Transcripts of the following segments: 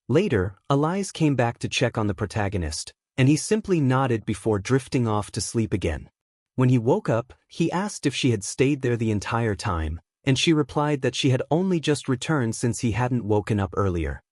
Later, Elias came back to check on the protagonist, and he simply nodded before drifting off to sleep again. When he woke up, he asked if she had stayed there the entire time, and she replied that she had only just returned since he hadn't woken up earlier.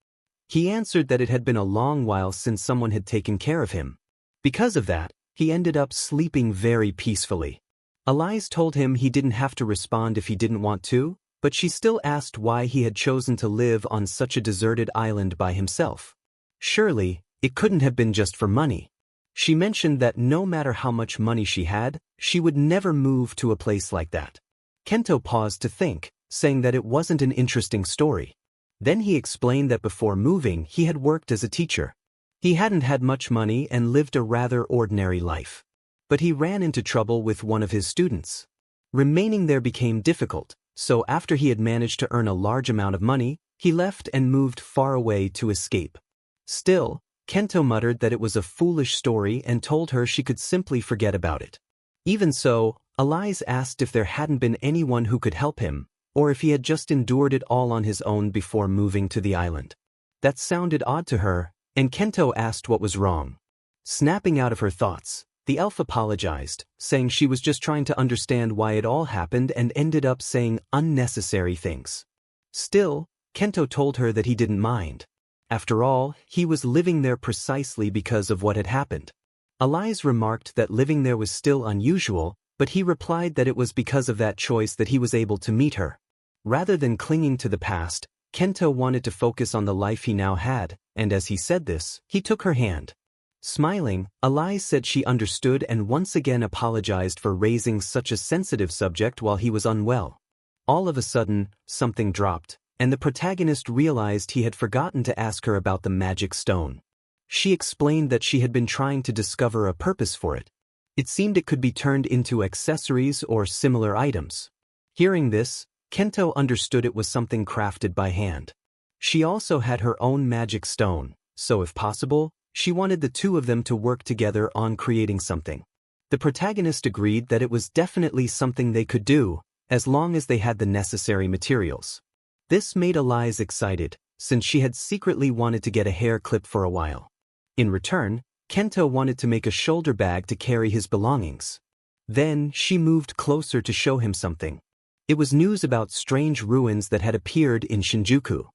He answered that it had been a long while since someone had taken care of him. Because of that, he ended up sleeping very peacefully. Elias told him he didn't have to respond if he didn't want to, but she still asked why he had chosen to live on such a deserted island by himself. Surely, it couldn't have been just for money. She mentioned that no matter how much money she had, she would never move to a place like that. Kento paused to think, saying that it wasn't an interesting story. Then he explained that before moving he had worked as a teacher. He hadn't had much money and lived a rather ordinary life. But he ran into trouble with one of his students. Remaining there became difficult, so after he had managed to earn a large amount of money, he left and moved far away to escape. Still, Kento muttered that it was a foolish story and told her she could simply forget about it. Even so, Elias asked if there hadn't been anyone who could help him, or if he had just endured it all on his own before moving to the island. That sounded odd to her, and Kento asked what was wrong. Snapping out of her thoughts, the elf apologized, saying she was just trying to understand why it all happened and ended up saying unnecessary things. Still, Kento told her that he didn't mind. After all, he was living there precisely because of what had happened. Elias remarked that living there was still unusual, but he replied that it was because of that choice that he was able to meet her. Rather than clinging to the past, Kento wanted to focus on the life he now had, and as he said this, he took her hand. Smiling, Elias said she understood and once again apologized for raising such a sensitive subject while he was unwell. All of a sudden, something dropped, and the protagonist realized he had forgotten to ask her about the magic stone. She explained that she had been trying to discover a purpose for it. It seemed it could be turned into accessories or similar items. Hearing this, Kento understood it was something crafted by hand. She also had her own magic stone, so if possible, she wanted the two of them to work together on creating something. The protagonist agreed that it was definitely something they could do, as long as they had the necessary materials. This made Elias excited, since she had secretly wanted to get a hair clip for a while. In return, Kento wanted to make a shoulder bag to carry his belongings. Then, she moved closer to show him something. It was news about strange ruins that had appeared in Shinjuku.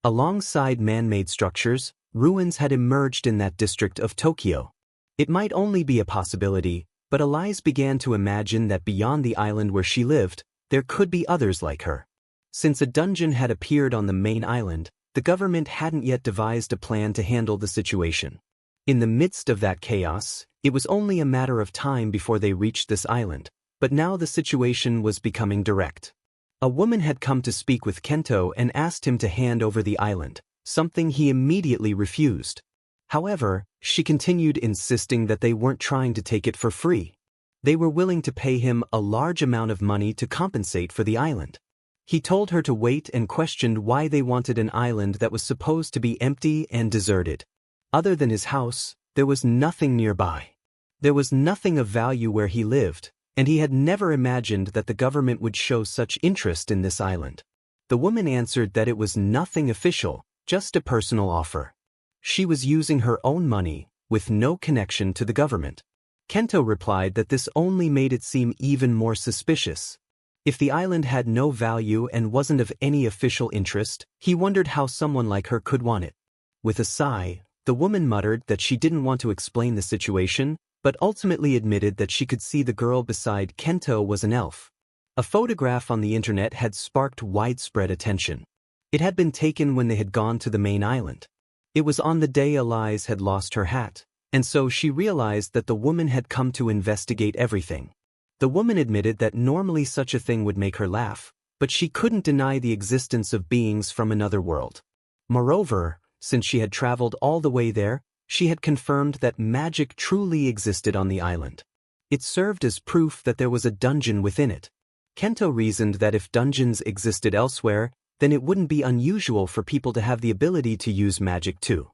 Alongside man-made structures, ruins had emerged in that district of Tokyo. It might only be a possibility, but Elias began to imagine that beyond the island where she lived, there could be others like her. Since a dungeon had appeared on the main island, the government hadn't yet devised a plan to handle the situation. In the midst of that chaos, it was only a matter of time before they reached this island, but now the situation was becoming direct. A woman had come to speak with Kento and asked him to hand over the island, something he immediately refused. However, she continued insisting that they weren't trying to take it for free. They were willing to pay him a large amount of money to compensate for the island. He told her to wait and questioned why they wanted an island that was supposed to be empty and deserted. Other than his house, there was nothing nearby. There was nothing of value where he lived, and he had never imagined that the government would show such interest in this island. The woman answered that it was nothing official, just a personal offer. She was using her own money, with no connection to the government. Kento replied that this only made it seem even more suspicious. If the island had no value and wasn't of any official interest, he wondered how someone like her could want it. With a sigh, the woman muttered that she didn't want to explain the situation, but ultimately admitted that she could see the girl beside Kento was an elf. A photograph on the internet had sparked widespread attention. It had been taken when they had gone to the main island. It was on the day Elias had lost her hat, and so she realized that the woman had come to investigate everything. The woman admitted that normally such a thing would make her laugh, but she couldn't deny the existence of beings from another world. Moreover, since she had traveled all the way there, she had confirmed that magic truly existed on the island. It served as proof that there was a dungeon within it. Kento reasoned that if dungeons existed elsewhere, then it wouldn't be unusual for people to have the ability to use magic too.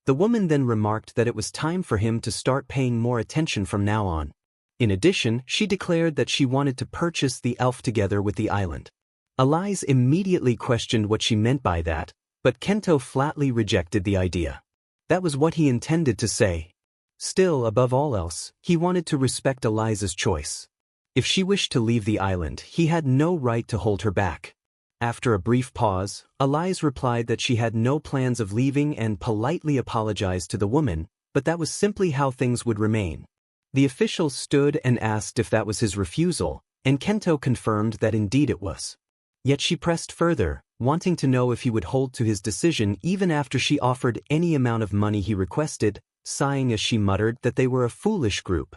The woman then remarked that it was time for him to start paying more attention from now on. In addition, she declared that she wanted to purchase the elf together with the island. Elias immediately questioned what she meant by that, but Kento flatly rejected the idea. That was what he intended to say. Still, above all else, he wanted to respect Eliza's choice. If she wished to leave the island, he had no right to hold her back. After a brief pause, Eliza replied that she had no plans of leaving and politely apologized to the woman, but that was simply how things would remain. The official stood and asked if that was his refusal, and Kento confirmed that indeed it was. Yet she pressed further, wanting to know if he would hold to his decision even after she offered any amount of money he requested, sighing as she muttered that they were a foolish group.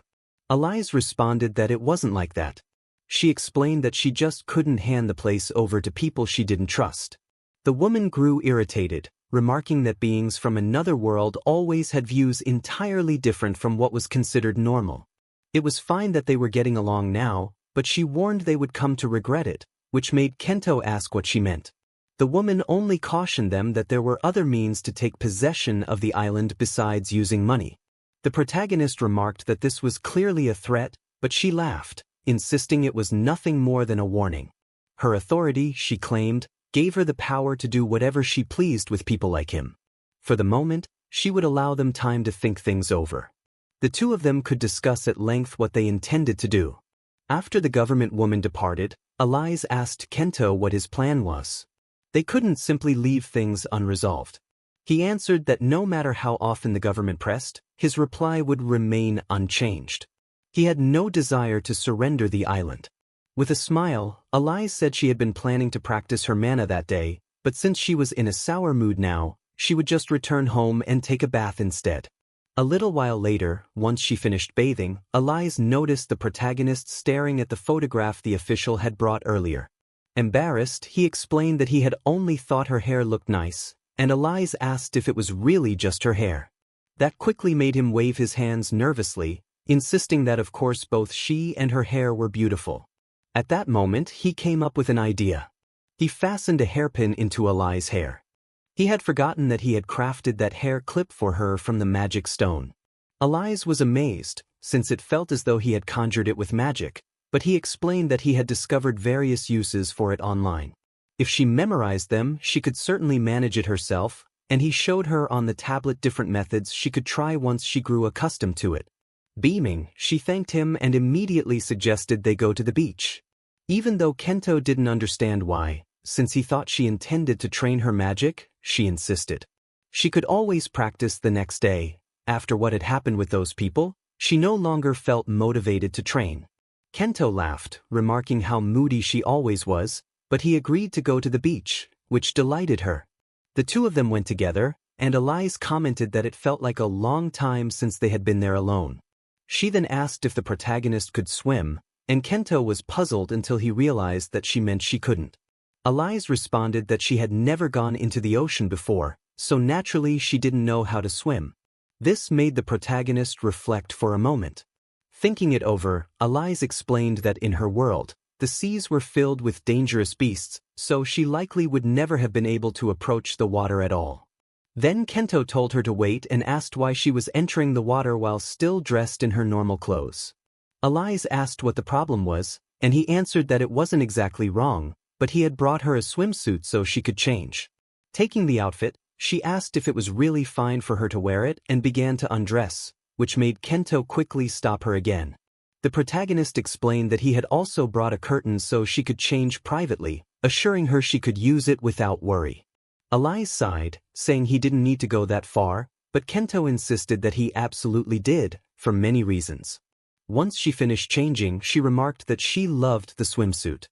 Eliza responded that it wasn't like that. She explained that she just couldn't hand the place over to people she didn't trust. The woman grew irritated, remarking that beings from another world always had views entirely different from what was considered normal. It was fine that they were getting along now, but she warned they would come to regret it, which made Kento ask what she meant. The woman only cautioned them that there were other means to take possession of the island besides using money. The protagonist remarked that this was clearly a threat, but she laughed, insisting it was nothing more than a warning. Her authority, she claimed, gave her the power to do whatever she pleased with people like him. For the moment, she would allow them time to think things over. The two of them could discuss at length what they intended to do. After the government woman departed, Eliza asked Kento what his plan was. They couldn't simply leave things unresolved. He answered that no matter how often the government pressed, his reply would remain unchanged. He had no desire to surrender the island. With a smile, Eliza said she had been planning to practice her mana that day, but since she was in a sour mood now, she would just return home and take a bath instead. A little while later, once she finished bathing, Eliza noticed the protagonist staring at the photograph the official had brought earlier. Embarrassed, he explained that he had only thought her hair looked nice, and Eliza asked if it was really just her hair. That quickly made him wave his hands nervously, insisting that of course both she and her hair were beautiful. At that moment, he came up with an idea. He fastened a hairpin into Eliza's hair. He had forgotten that he had crafted that hair clip for her from the magic stone. Eliza was amazed, since it felt as though he had conjured it with magic, but he explained that he had discovered various uses for it online. If she memorized them, she could certainly manage it herself, and he showed her on the tablet different methods she could try once she grew accustomed to it. Beaming, she thanked him and immediately suggested they go to the beach. Even though Kento didn't understand why, since he thought she intended to train her magic, she insisted. She could always practice the next day. After what had happened with those people, she no longer felt motivated to train. Kento laughed, remarking how moody she always was, but he agreed to go to the beach, which delighted her. The two of them went together, and Eliza commented that it felt like a long time since they had been there alone. She then asked if the protagonist could swim, and Kento was puzzled until he realized that she meant she couldn't. Eliza responded that she had never gone into the ocean before, so naturally she didn't know how to swim. This made the protagonist reflect for a moment. Thinking it over, Eliza explained that in her world, the seas were filled with dangerous beasts, so she likely would never have been able to approach the water at all. Then Kento told her to wait and asked why she was entering the water while still dressed in her normal clothes. Eliza asked what the problem was, and he answered that it wasn't exactly wrong, but he had brought her a swimsuit so she could change. Taking the outfit, she asked if it was really fine for her to wear it and began to undress, which made Kento quickly stop her again. The protagonist explained that he had also brought a curtain so she could change privately, assuring her she could use it without worry. Eliza sighed, saying he didn't need to go that far, but Kento insisted that he absolutely did, for many reasons. Once she finished changing, she remarked that she loved the swimsuit.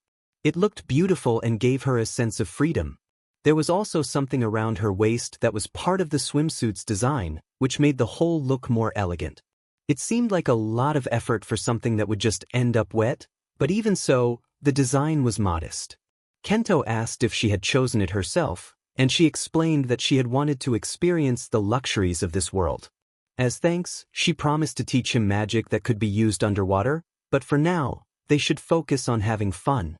It looked beautiful and gave her a sense of freedom. There was also something around her waist that was part of the swimsuit's design, which made the whole look more elegant. It seemed like a lot of effort for something that would just end up wet, but even so, the design was modest. Kento asked if she had chosen it herself, and she explained that she had wanted to experience the luxuries of this world. As thanks, she promised to teach him magic that could be used underwater, but for now, they should focus on having fun.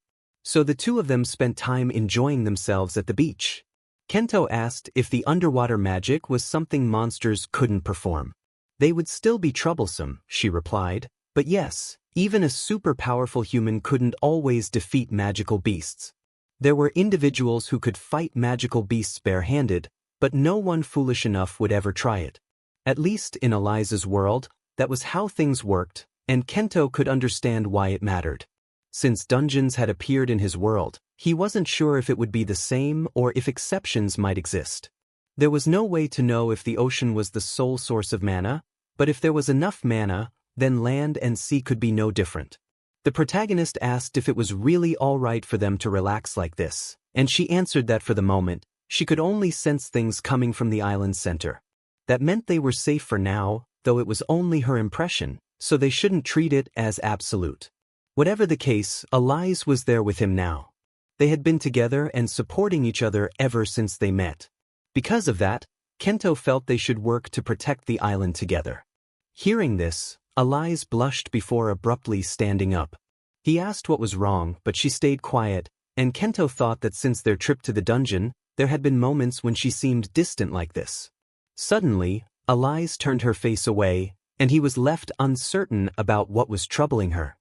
So the two of them spent time enjoying themselves at the beach. Kento asked if the underwater magic was something monsters couldn't perform. They would still be troublesome, she replied, but yes, even a super powerful human couldn't always defeat magical beasts. There were individuals who could fight magical beasts barehanded, but no one foolish enough would ever try it. At least in Eliza's world, that was how things worked, and Kento could understand why it mattered. Since dungeons had appeared in his world, he wasn't sure if it would be the same or if exceptions might exist. There was no way to know if the ocean was the sole source of mana, but if there was enough mana, then land and sea could be no different. The protagonist asked if it was really all right for them to relax like this, and she answered that for the moment, she could only sense things coming from the island's center. That meant they were safe for now, though it was only her impression, so they shouldn't treat it as absolute. Whatever the case, Eliza was there with him now. They had been together and supporting each other ever since they met. Because of that, Kento felt they should work to protect the island together. Hearing this, Eliza blushed before abruptly standing up. He asked what was wrong, but she stayed quiet, and Kento thought that since their trip to the dungeon, there had been moments when she seemed distant like this. Suddenly, Eliza turned her face away, and he was left uncertain about what was troubling her.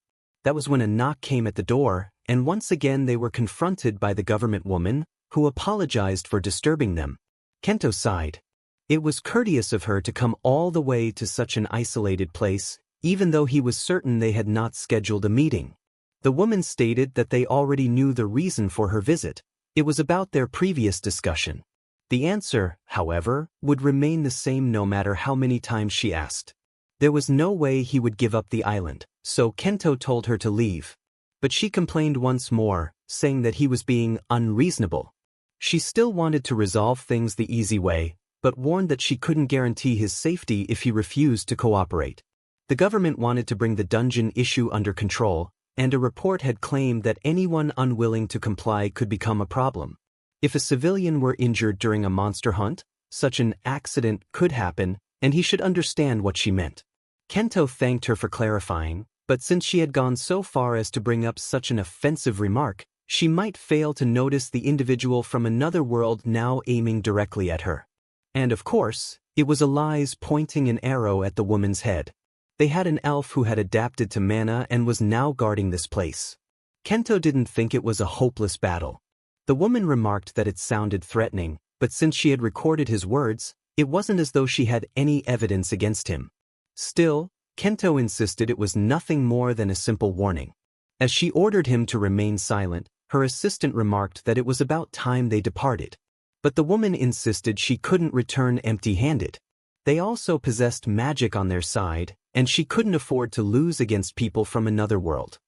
That was when a knock came at the door, and once again they were confronted by the government woman, who apologized for disturbing them. Kento sighed. It was courteous of her to come all the way to such an isolated place, even though he was certain they had not scheduled a meeting. The woman stated that they already knew the reason for her visit. It was about their previous discussion. The answer, however, would remain the same no matter how many times she asked. There was no way he would give up the island, so Kento told her to leave. But she complained once more, saying that he was being unreasonable. She still wanted to resolve things the easy way, but warned that she couldn't guarantee his safety if he refused to cooperate. The government wanted to bring the dungeon issue under control, and a report had claimed that anyone unwilling to comply could become a problem. If a civilian were injured during a monster hunt, such an accident could happen, and he should understand what she meant. Kento thanked her for clarifying, but since she had gone so far as to bring up such an offensive remark, she might fail to notice the individual from another world now aiming directly at her. And of course, it was Eliza pointing an arrow at the woman's head. They had an elf who had adapted to mana and was now guarding this place. Kento didn't think it was a hopeless battle. The woman remarked that it sounded threatening, but since she had recorded his words, it wasn't as though she had any evidence against him. Still, Kento insisted it was nothing more than a simple warning. As she ordered him to remain silent, her assistant remarked that it was about time they departed. But the woman insisted she couldn't return empty-handed. They also possessed magic on their side, and she couldn't afford to lose against people from another world.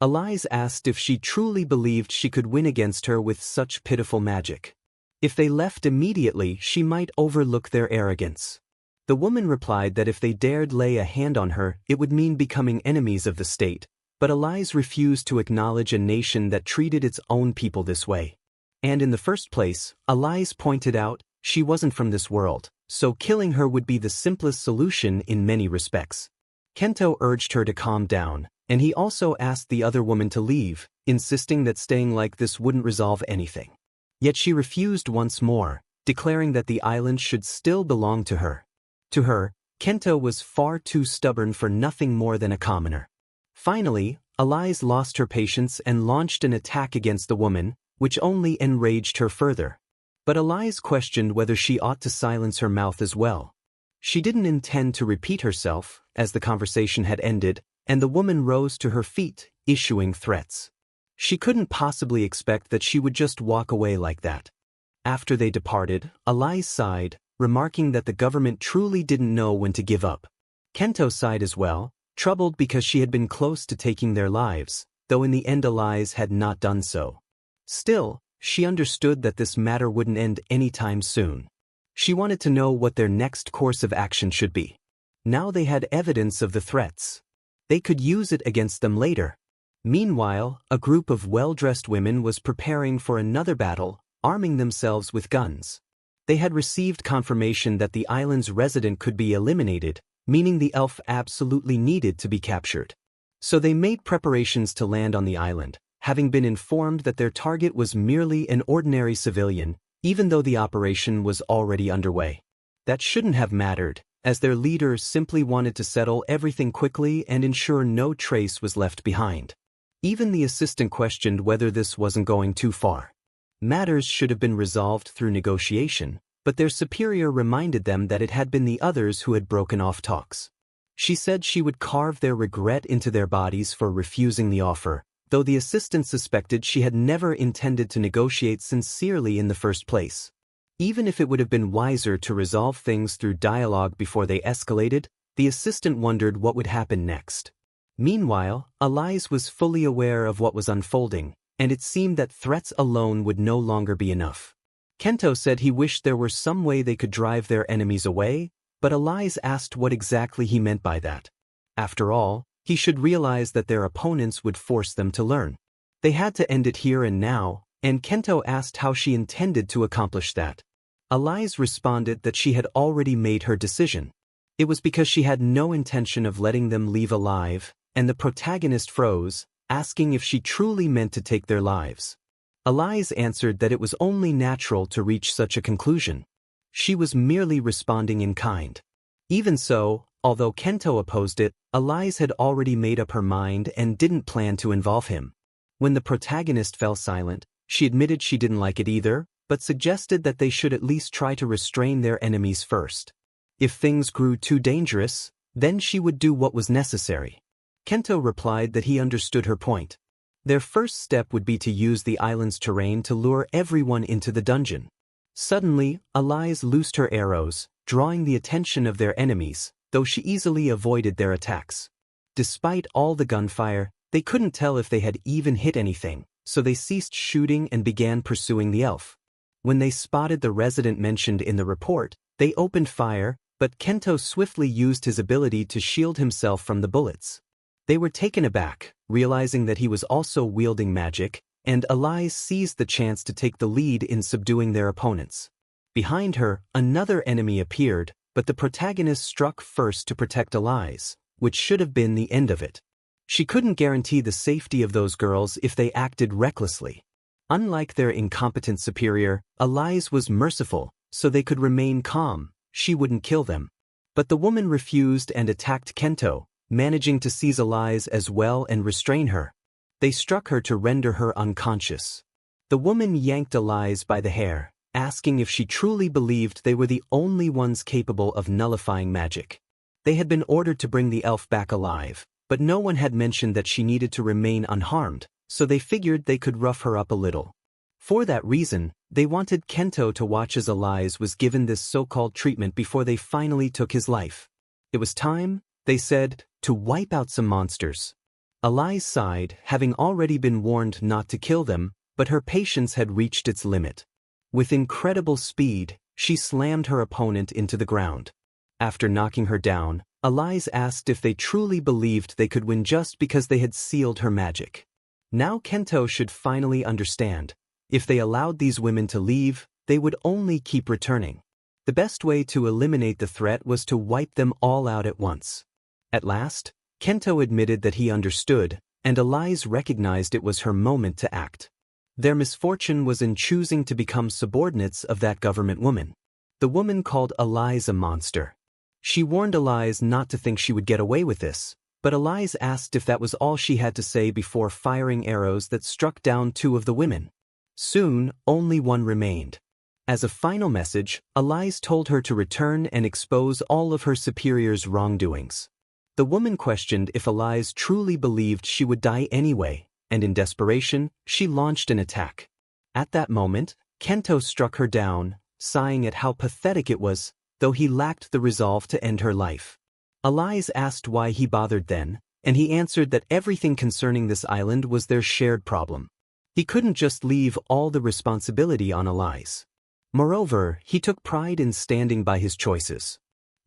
Eliza asked if she truly believed she could win against her with such pitiful magic. If they left immediately, she might overlook their arrogance. The woman replied that if they dared lay a hand on her, it would mean becoming enemies of the state, but Eliza refused to acknowledge a nation that treated its own people this way. And in the first place, Eliza pointed out, she wasn't from this world, so killing her would be the simplest solution in many respects. Kento urged her to calm down, and he also asked the other woman to leave, insisting that staying like this wouldn't resolve anything. Yet she refused once more, declaring that the island should still belong to her. To her, Kento was far too stubborn for nothing more than a commoner. Finally, Eliza lost her patience and launched an attack against the woman, which only enraged her further. But Eliza questioned whether she ought to silence her mouth as well. She didn't intend to repeat herself, as the conversation had ended, and the woman rose to her feet, issuing threats. She couldn't possibly expect that she would just walk away like that. After they departed, Eliza sighed, remarking that the government truly didn't know when to give up. Kento sighed as well, troubled because she had been close to taking their lives, though in the end Eliza had not done so. Still, she understood that this matter wouldn't end anytime soon. She wanted to know what their next course of action should be. Now they had evidence of the threats. They could use it against them later. Meanwhile, a group of well-dressed women was preparing for another battle, arming themselves with guns. They had received confirmation that the island's resident could be eliminated, meaning the elf absolutely needed to be captured. So they made preparations to land on the island, having been informed that their target was merely an ordinary civilian, even though the operation was already underway. That shouldn't have mattered, as their leader simply wanted to settle everything quickly and ensure no trace was left behind. Even the assistant questioned whether this wasn't going too far. Matters should have been resolved through negotiation, but their superior reminded them that it had been the others who had broken off talks. She said she would carve their regret into their bodies for refusing the offer, though the assistant suspected she had never intended to negotiate sincerely in the first place. Even if it would have been wiser to resolve things through dialogue before they escalated, the assistant wondered what would happen next. Meanwhile, Elise was fully aware of what was unfolding, and it seemed that threats alone would no longer be enough. Kento said he wished there were some way they could drive their enemies away, but Elise asked what exactly he meant by that. After all, he should realize that their opponents would force them to learn. They had to end it here and now, and Kento asked how she intended to accomplish that. Elise responded that she had already made her decision. It was because she had no intention of letting them leave alive, and the protagonist froze, asking if she truly meant to take their lives. Elise answered that it was only natural to reach such a conclusion. She was merely responding in kind. Even so, although Kento opposed it, Elise had already made up her mind and didn't plan to involve him. When the protagonist fell silent, she admitted she didn't like it either, but suggested that they should at least try to restrain their enemies first. If things grew too dangerous, then she would do what was necessary. Kento replied that he understood her point. Their first step would be to use the island's terrain to lure everyone into the dungeon. Suddenly, Elise loosed her arrows, drawing the attention of their enemies, though she easily avoided their attacks. Despite all the gunfire, they couldn't tell if they had even hit anything, so they ceased shooting and began pursuing the elf. When they spotted the resident mentioned in the report, they opened fire, but Kento swiftly used his ability to shield himself from the bullets. They were taken aback, realizing that he was also wielding magic, and Elise seized the chance to take the lead in subduing their opponents. Behind her, another enemy appeared, but the protagonist struck first to protect Elise, which should have been the end of it. She couldn't guarantee the safety of those girls if they acted recklessly. Unlike their incompetent superior, Elise was merciful, so they could remain calm. She wouldn't kill them. But the woman refused and attacked Kento, managing to seize Elise as well and restrain her. They struck her to render her unconscious. The woman yanked Elise by the hair, asking if she truly believed they were the only ones capable of nullifying magic. They had been ordered to bring the elf back alive, but no one had mentioned that she needed to remain unharmed, so they figured they could rough her up a little. For that reason, they wanted Kento to watch as Elise was given this so-called treatment before they finally took his life. It was time, they said, to wipe out some monsters. Elise sighed, having already been warned not to kill them, but her patience had reached its limit. With incredible speed, she slammed her opponent into the ground. After knocking her down, Elise asked if they truly believed they could win just because they had sealed her magic. Now Kento should finally understand. If they allowed these women to leave, they would only keep returning. The best way to eliminate the threat was to wipe them all out at once. At last, Kento admitted that he understood, and Elise recognized it was her moment to act. Their misfortune was in choosing to become subordinates of that government woman. The woman called Elise a monster. She warned Elise not to think she would get away with this, but Elise asked if that was all she had to say before firing arrows that struck down two of the women. Soon, only one remained. As a final message, Elise told her to return and expose all of her superior's wrongdoings. The woman questioned if Elise truly believed she would die anyway, and in desperation, she launched an attack. At that moment, Kento struck her down, sighing at how pathetic it was, though he lacked the resolve to end her life. Elise asked why he bothered then, and he answered that everything concerning this island was their shared problem. He couldn't just leave all the responsibility on Elise. Moreover, he took pride in standing by his choices.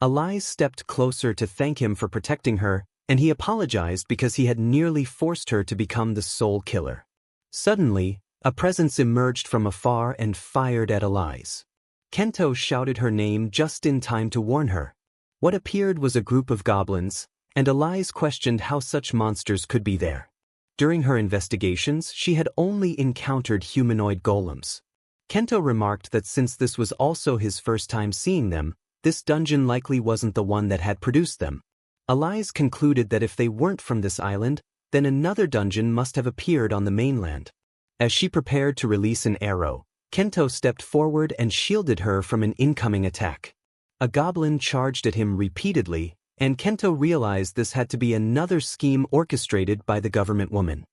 Elise stepped closer to thank him for protecting her, and he apologized because he had nearly forced her to become the sole killer. Suddenly, a presence emerged from afar and fired at Elise. Kento shouted her name just in time to warn her. What appeared was a group of goblins, and Elise questioned how such monsters could be there. During her investigations, she had only encountered humanoid golems. Kento remarked that since this was also his first time seeing them, this dungeon likely wasn't the one that had produced them. Elise concluded that if they weren't from this island, then another dungeon must have appeared on the mainland. As she prepared to release an arrow, Kento stepped forward and shielded her from an incoming attack. A goblin charged at him repeatedly, and Kento realized this had to be another scheme orchestrated by the government woman.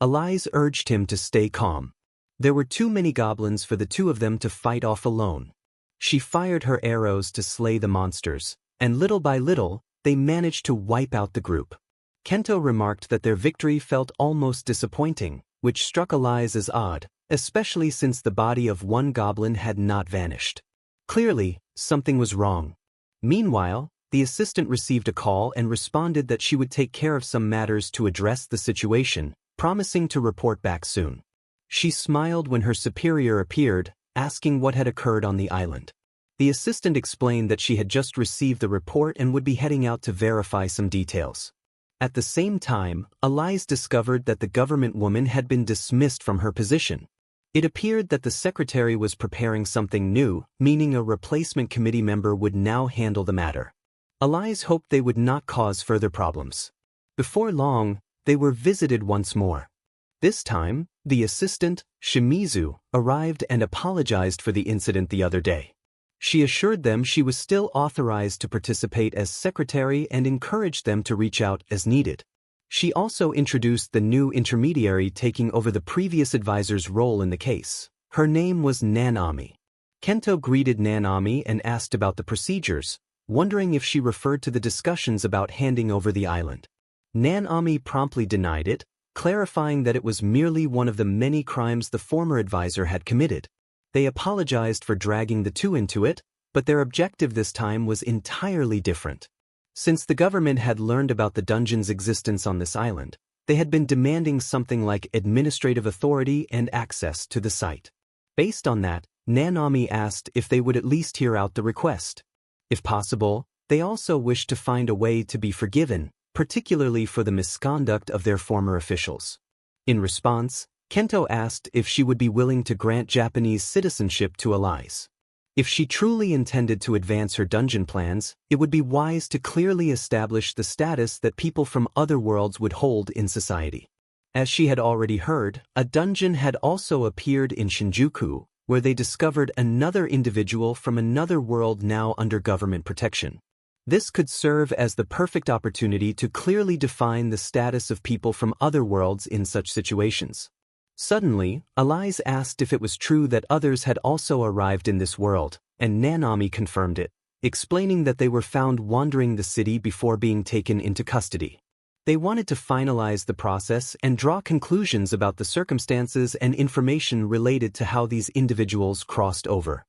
Elise urged him to stay calm. There were too many goblins for the two of them to fight off alone. She fired her arrows to slay the monsters, and little by little, they managed to wipe out the group. Kento remarked that their victory felt almost disappointing, which struck Elise as odd, especially since the body of one goblin had not vanished. Clearly, something was wrong. Meanwhile, the assistant received a call and responded that she would take care of some matters to address the situation, promising to report back soon. She smiled when her superior appeared, asking what had occurred on the island. The assistant explained that she had just received the report and would be heading out to verify some details. At the same time, Elise discovered that the government woman had been dismissed from her position. It appeared that the secretary was preparing something new, meaning a replacement committee member would now handle the matter. Elise hoped they would not cause further problems. Before long, they were visited once more. This time, the assistant, Shimizu, arrived and apologized for the incident the other day. She assured them she was still authorized to participate as secretary and encouraged them to reach out as needed. She also introduced the new intermediary taking over the previous advisor's role in the case. Her name was Nanami. Kento greeted Nanami and asked about the procedures, wondering if she referred to the discussions about handing over the island. Nanami promptly denied it, clarifying that it was merely one of the many crimes the former advisor had committed. They apologized for dragging the two into it, but their objective this time was entirely different. Since the government had learned about the dungeon's existence on this island, they had been demanding something like administrative authority and access to the site. Based on that, Nanami asked if they would at least hear out the request. If possible, they also wished to find a way to be forgiven, particularly for the misconduct of their former officials. In response, Kento asked if she would be willing to grant Japanese citizenship to Elise. If she truly intended to advance her dungeon plans, it would be wise to clearly establish the status that people from other worlds would hold in society. As she had already heard, a dungeon had also appeared in Shinjuku, where they discovered another individual from another world now under government protection. This could serve as the perfect opportunity to clearly define the status of people from other worlds in such situations. Suddenly, Elise asked if it was true that others had also arrived in this world, and Nanami confirmed it, explaining that they were found wandering the city before being taken into custody. They wanted to finalize the process and draw conclusions about the circumstances and information related to how these individuals crossed over.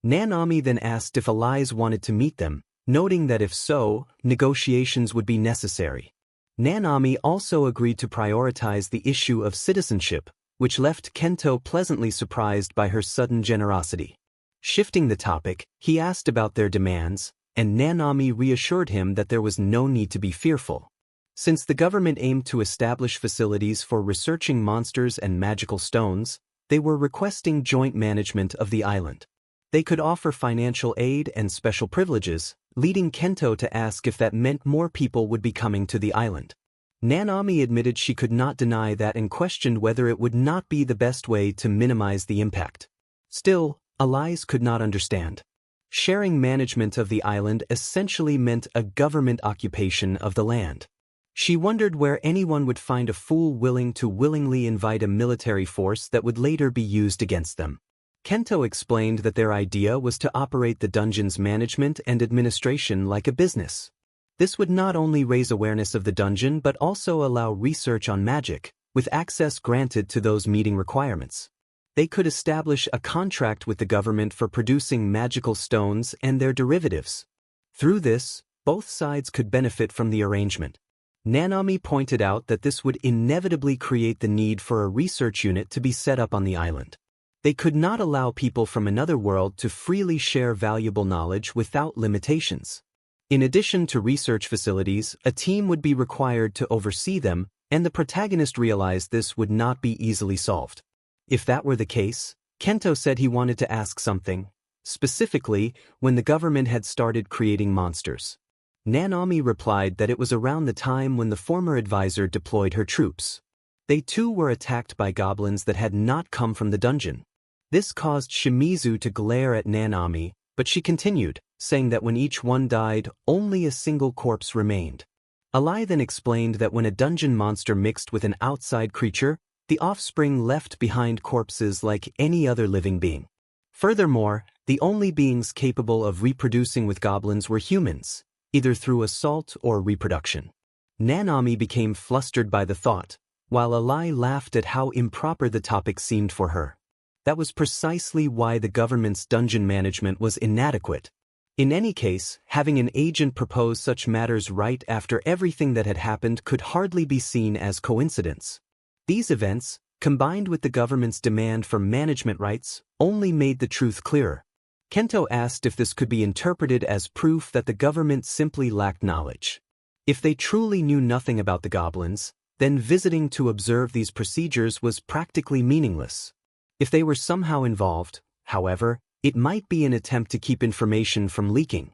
Nanami then asked if Elise wanted to meet them, noting that if so, negotiations would be necessary. Nanami also agreed to prioritize the issue of citizenship, which left Kento pleasantly surprised by her sudden generosity. Shifting the topic, he asked about their demands, and Nanami reassured him that there was no need to be fearful. Since the government aimed to establish facilities for researching monsters and magical stones, they were requesting joint management of the island. They could offer financial aid and special privileges, leading Kento to ask if that meant more people would be coming to the island. Nanami admitted she could not deny that and questioned whether it would not be the best way to minimize the impact. Still, Elise could not understand. Sharing management of the island essentially meant a government occupation of the land. She wondered where anyone would find a fool willing to willingly invite a military force that would later be used against them. Kento explained that their idea was to operate the dungeon's management and administration like a business. This would not only raise awareness of the dungeon but also allow research on magic, with access granted to those meeting requirements. They could establish a contract with the government for producing magical stones and their derivatives. Through this, both sides could benefit from the arrangement. Nanami pointed out that this would inevitably create the need for a research unit to be set up on the island. They could not allow people from another world to freely share valuable knowledge without limitations. In addition to research facilities, a team would be required to oversee them, and the protagonist realized this would not be easily solved. If that were the case, Kento said he wanted to ask something, specifically when the government had started creating monsters. Nanami replied that it was around the time when the former advisor deployed her troops. They too were attacked by goblins that had not come from the dungeon. This caused Shimizu to glare at Nanami, but she continued, saying that when each one died, only a single corpse remained. Alai then explained that when a dungeon monster mixed with an outside creature, the offspring left behind corpses like any other living being. Furthermore, the only beings capable of reproducing with goblins were humans, either through assault or reproduction. Nanami became flustered by the thought, while Alai laughed at how improper the topic seemed for her. That was precisely why the government's dungeon management was inadequate. In any case, having an agent propose such matters right after everything that had happened could hardly be seen as coincidence. These events, combined with the government's demand for management rights, only made the truth clearer. Kento asked if this could be interpreted as proof that the government simply lacked knowledge. If they truly knew nothing about the goblins, then visiting to observe these procedures was practically meaningless. If they were somehow involved, however, it might be an attempt to keep information from leaking.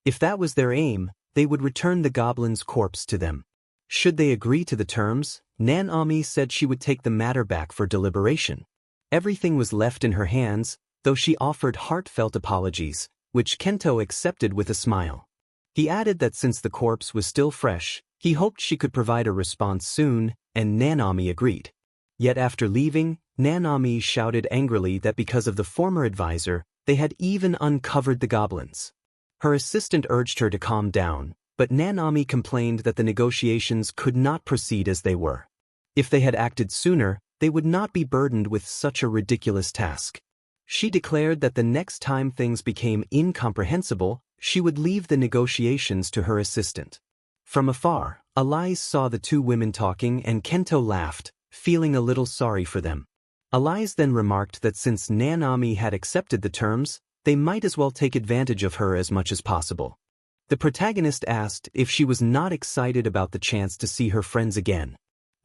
If that was their aim, they would return the goblin's corpse to them. Should they agree to the terms, Nanami said she would take the matter back for deliberation. Everything was left in her hands, though she offered heartfelt apologies, which Kento accepted with a smile. He added that since the corpse was still fresh, he hoped she could provide a response soon, and Nanami agreed. Yet after leaving, Nanami shouted angrily that because of the former advisor, they had even uncovered the goblins. Her assistant urged her to calm down, but Nanami complained that the negotiations could not proceed as they were. If they had acted sooner, they would not be burdened with such a ridiculous task. She declared that the next time things became incomprehensible, she would leave the negotiations to her assistant. From afar, Alai saw the two women talking and Kento laughed, feeling a little sorry for them. Alai then remarked that since Nanami had accepted the terms, they might as well take advantage of her as much as possible. The protagonist asked if she was not excited about the chance to see her friends again.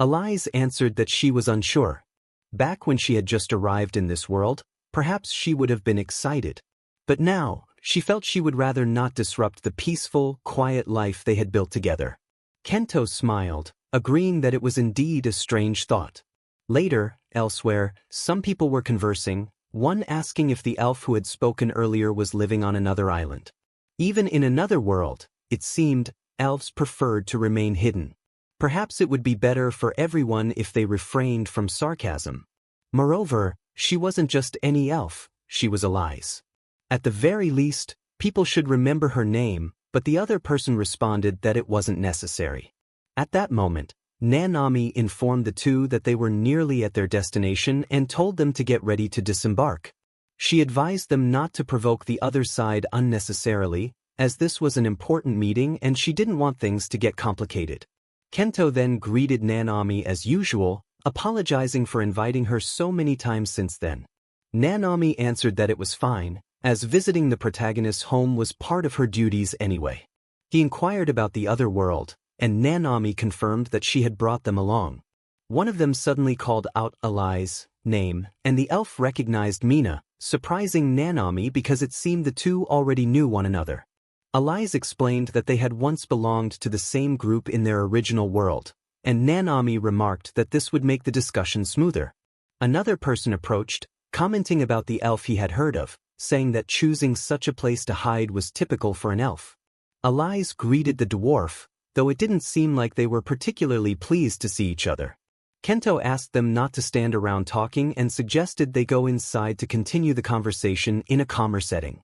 Alai answered that she was unsure. Back when she had just arrived in this world, perhaps she would have been excited. But now, she felt she would rather not disrupt the peaceful, quiet life they had built together. Kento smiled, agreeing that it was indeed a strange thought. Later, elsewhere, some people were conversing, one asking if the elf who had spoken earlier was living on another island. Even in another world, it seemed, elves preferred to remain hidden. Perhaps it would be better for everyone if they refrained from sarcasm. Moreover, she wasn't just any elf, she was Alai's. At the very least, people should remember her name, but the other person responded that it wasn't necessary. At that moment, Nanami informed the two that they were nearly at their destination and told them to get ready to disembark. She advised them not to provoke the other side unnecessarily, as this was an important meeting and she didn't want things to get complicated. Kento then greeted Nanami as usual, apologizing for inviting her so many times since then. Nanami answered that it was fine, as visiting the protagonist's home was part of her duties anyway. He inquired about the other world, and Nanami confirmed that she had brought them along. One of them suddenly called out Alai's name, and the elf recognized Mina, surprising Nanami because it seemed the two already knew one another. Alai explained that they had once belonged to the same group in their original world, and Nanami remarked that this would make the discussion smoother. Another person approached, commenting about the elf he had heard of, saying that choosing such a place to hide was typical for an elf. Alai greeted the dwarf, though it didn't seem like they were particularly pleased to see each other. Kento asked them not to stand around talking and suggested they go inside to continue the conversation in a calmer setting.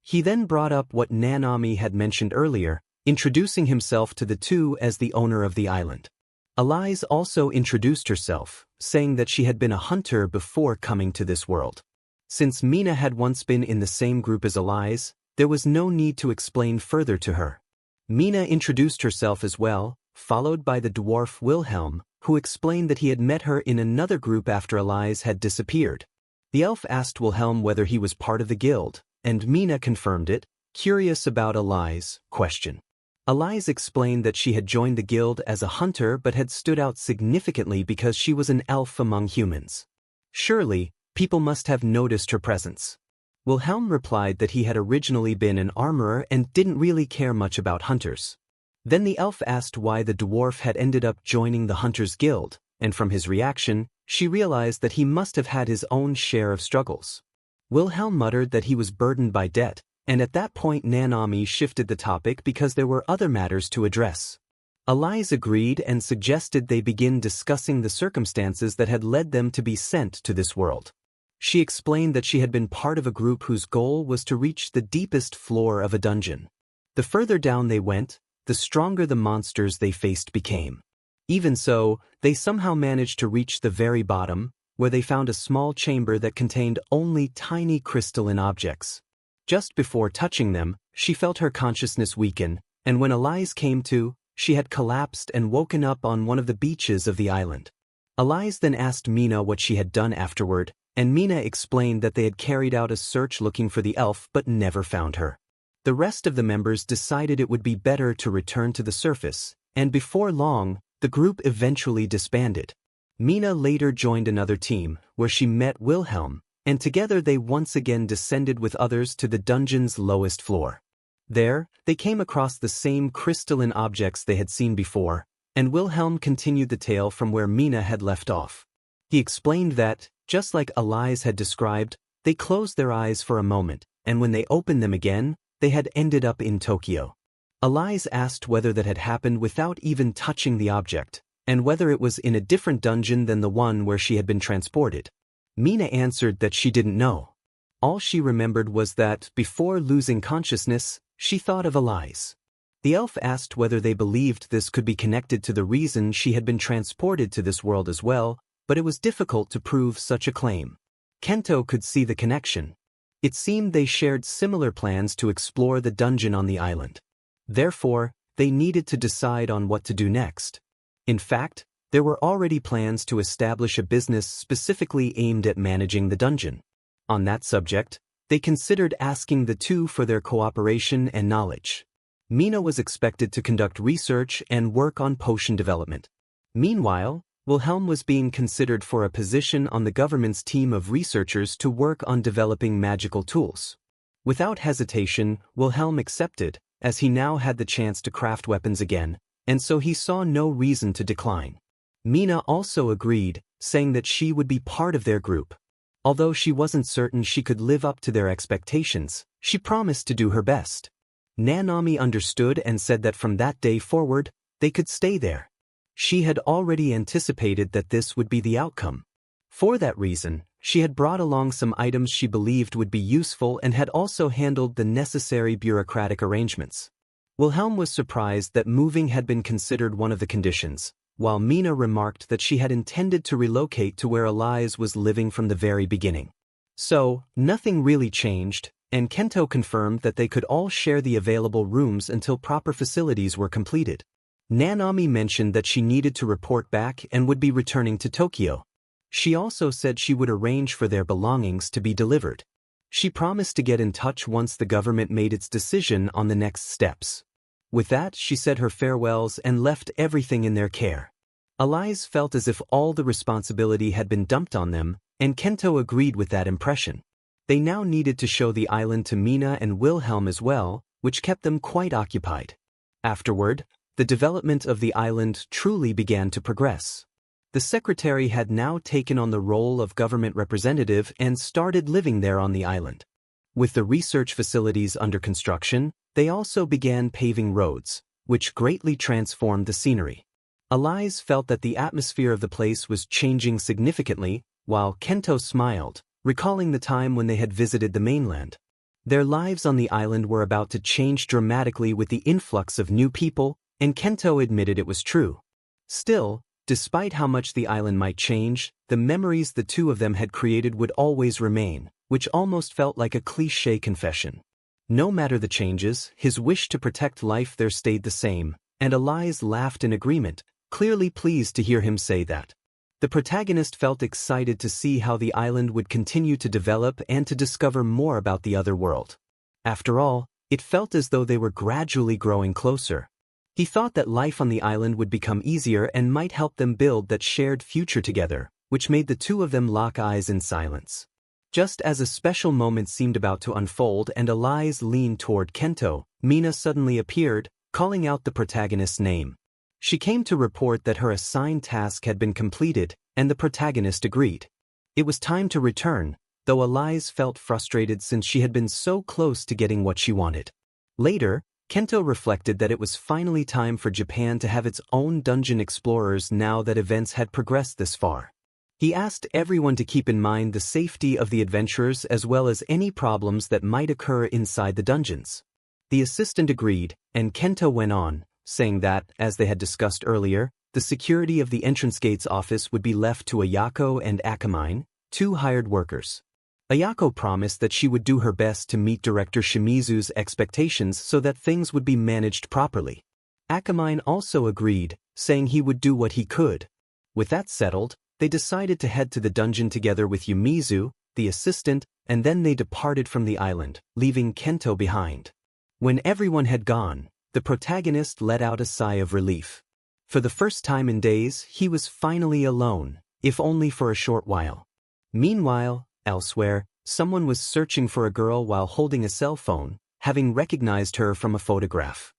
He then brought up what Nanami had mentioned earlier, introducing himself to the two as the owner of the island. Alai also introduced herself, saying that she had been a hunter before coming to this world. Since Mina had once been in the same group as Alai, there was no need to explain further to her. Mina introduced herself as well, followed by the dwarf Wilhelm, who explained that he had met her in another group after Alai had disappeared. The elf asked Wilhelm whether he was part of the guild, and Mina confirmed it, curious about Alai's question. Alai explained that she had joined the guild as a hunter but had stood out significantly because she was an elf among humans. Surely, people must have noticed her presence. Wilhelm replied that he had originally been an armorer and didn't really care much about hunters. Then the elf asked why the dwarf had ended up joining the Hunters Guild, and from his reaction, she realized that he must have had his own share of struggles. Wilhelm muttered that he was burdened by debt, and at that point Nanami shifted the topic because there were other matters to address. Elias agreed and suggested they begin discussing the circumstances that had led them to be sent to this world. She explained that she had been part of a group whose goal was to reach the deepest floor of a dungeon. The further down they went, the stronger the monsters they faced became. Even so, they somehow managed to reach the very bottom, where they found a small chamber that contained only tiny crystalline objects. Just before touching them, she felt her consciousness weaken, and when Elias came to, she had collapsed and woken up on one of the beaches of the island. Elias then asked Mina what she had done afterward, and Mina explained that they had carried out a search looking for the elf but never found her. The rest of the members decided it would be better to return to the surface, and before long, the group eventually disbanded. Mina later joined another team, where she met Wilhelm, and together they once again descended with others to the dungeon's lowest floor. There, they came across the same crystalline objects they had seen before, and Wilhelm continued the tale from where Mina had left off. He explained that, just like Elias had described, they closed their eyes for a moment, and when they opened them again, they had ended up in Tokyo. Elias asked whether that had happened without even touching the object, and whether it was in a different dungeon than the one where she had been transported. Mina answered that she didn't know. All she remembered was that, before losing consciousness, she thought of Elias. The elf asked whether they believed this could be connected to the reason she had been transported to this world as well, but it was difficult to prove such a claim. Kento could see the connection. It seemed they shared similar plans to explore the dungeon on the island. Therefore, they needed to decide on what to do next. In fact, there were already plans to establish a business specifically aimed at managing the dungeon. On that subject, they considered asking the two for their cooperation and knowledge. Mina was expected to conduct research and work on potion development. Meanwhile, Wilhelm was being considered for a position on the government's team of researchers to work on developing magical tools. Without hesitation, Wilhelm accepted, as he now had the chance to craft weapons again, and so he saw no reason to decline. Mina also agreed, saying that she would be part of their group. Although she wasn't certain she could live up to their expectations, she promised to do her best. Nanami understood and said that from that day forward, they could stay there. She had already anticipated that this would be the outcome. For that reason, she had brought along some items she believed would be useful and had also handled the necessary bureaucratic arrangements. Wilhelm was surprised that moving had been considered one of the conditions, while Mina remarked that she had intended to relocate to where Elias was living from the very beginning. So, nothing really changed, and Kento confirmed that they could all share the available rooms until proper facilities were completed. Nanami mentioned that she needed to report back and would be returning to Tokyo. She also said she would arrange for their belongings to be delivered. She promised to get in touch once the government made its decision on the next steps. With that, she said her farewells and left everything in their care. Elias felt as if all the responsibility had been dumped on them, and Kento agreed with that impression. They now needed to show the island to Mina and Wilhelm as well, which kept them quite occupied. Afterward, the development of the island truly began to progress. The secretary had now taken on the role of government representative and started living there on the island. With the research facilities under construction, they also began paving roads, which greatly transformed the scenery. Elias felt that the atmosphere of the place was changing significantly, while Kento smiled, recalling the time when they had visited the mainland. Their lives on the island were about to change dramatically with the influx of new people, and Kento admitted it was true. Still, despite how much the island might change, the memories the two of them had created would always remain, which almost felt like a cliché confession. No matter the changes, his wish to protect life there stayed the same, and Elias laughed in agreement, clearly pleased to hear him say that. The protagonist felt excited to see how the island would continue to develop and to discover more about the other world. After all, it felt as though they were gradually growing closer. He thought that life on the island would become easier and might help them build that shared future together, which made the two of them lock eyes in silence. Just as a special moment seemed about to unfold and Elias leaned toward Kento, Mina suddenly appeared, calling out the protagonist's name. She came to report that her assigned task had been completed, and the protagonist agreed. It was time to return, though Elise felt frustrated since she had been so close to getting what she wanted. Later, Kento reflected that it was finally time for Japan to have its own dungeon explorers now that events had progressed this far. He asked everyone to keep in mind the safety of the adventurers as well as any problems that might occur inside the dungeons. The assistant agreed, and Kento went on, saying that, as they had discussed earlier, the security of the entrance gate's office would be left to Ayako and Akamine, 2 hired workers. Ayako promised that she would do her best to meet Director Shimizu's expectations so that things would be managed properly. Akamine also agreed, saying he would do what he could. With that settled, they decided to head to the dungeon together with Yumizu, the assistant, and then they departed from the island, leaving Kento behind. When everyone had gone, the protagonist let out a sigh of relief. For the first time in days, he was finally alone, if only for a short while. Meanwhile, elsewhere, someone was searching for a girl while holding a cell phone, having recognized her from a photograph.